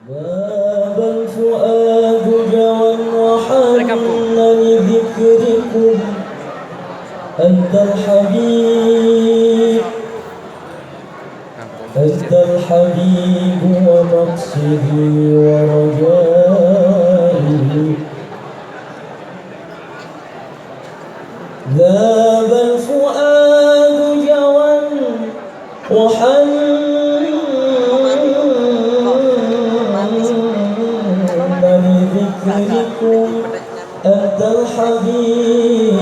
ذاب الفؤاد جوى وحن لذكركم أنت الحبيب أنت الحبيب ومقصدي ورجائي ذاب الفؤاد جوى وحن لذكركم أنت الحبيب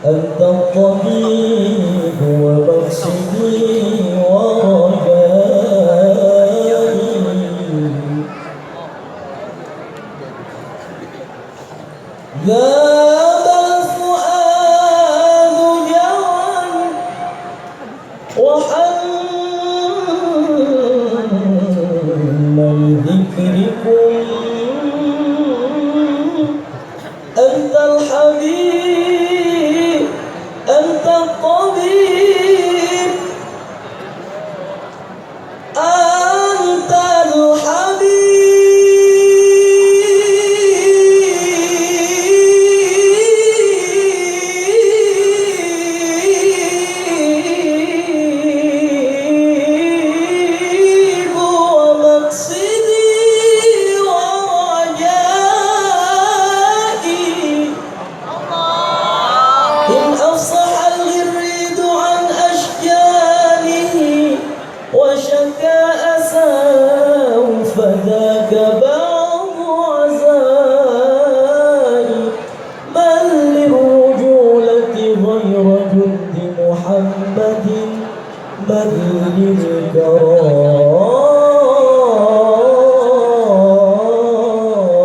أنت الطبيب ومقصدي ورجائي ذاب الفؤاد جوى وحن لذكركم أنت الحبيب أنت الطبيب أنت الحبيب ومقصدي ورجائي إن أفصح الغريد عن أشجانه وشكى أساه فذاك بعض عزائي من للرجولة غير جند محمد من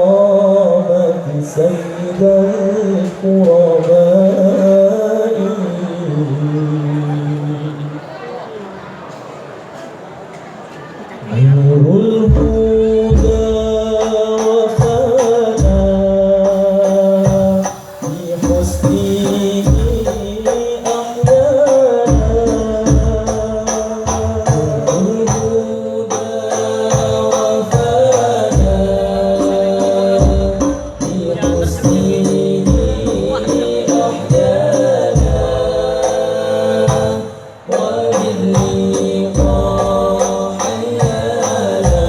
للكرامة سيد الكرماء نور الهدى وفانا في حسنه أحيانا نور الهدى وفانا في حسنه أحيانا وباللقاء حيانا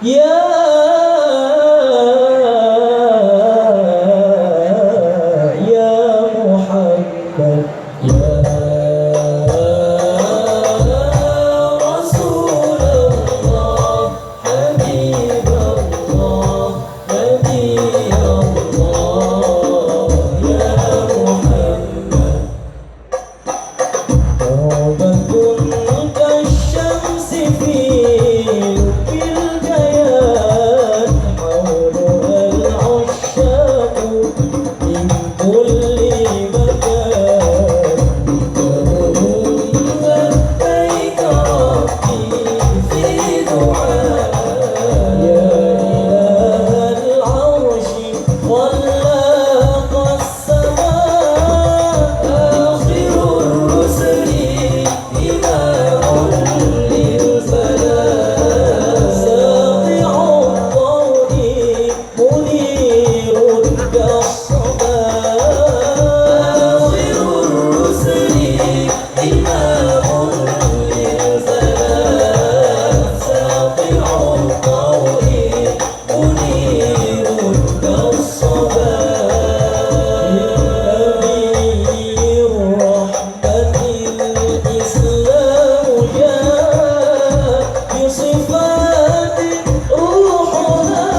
يا محمد يا رسول الله حبيب الله نبي الله يا محمد ربك كالشمس في لب الجياد حولها العشاق من كل مكان لبيك ربي في دعاء يا إله العرش خلاق السماء آخر الرسل إمام للفلاح ساطع الضوء منير كالصباح آخر الرسل إمام للفلاح ساطع الضوء منير كالصباح نبي الرحمة الإسلام جاء بصفات روحها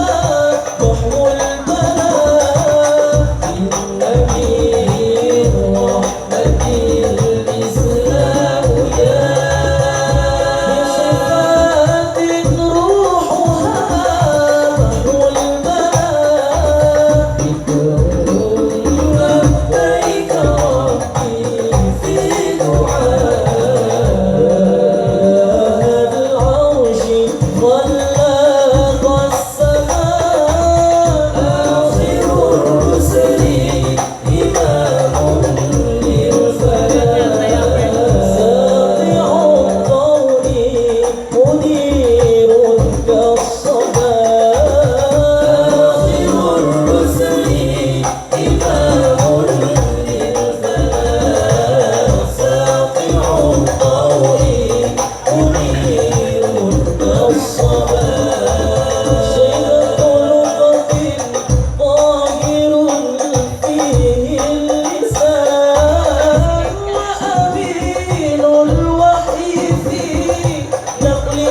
محو البلاء النبي الرحمة الإسلام جاء بصفات روحها محو البلاء لبيك ربي في دعاء العرش خلاق السماء آخر الرسل إمام للفلاح ساطع الضوء منير كالصباح آخر الرسل إمام للفلاح ساطع الضوء منير كالصباح شيخ لغة طاهر فيه اللسان وأمين الوحي في نقل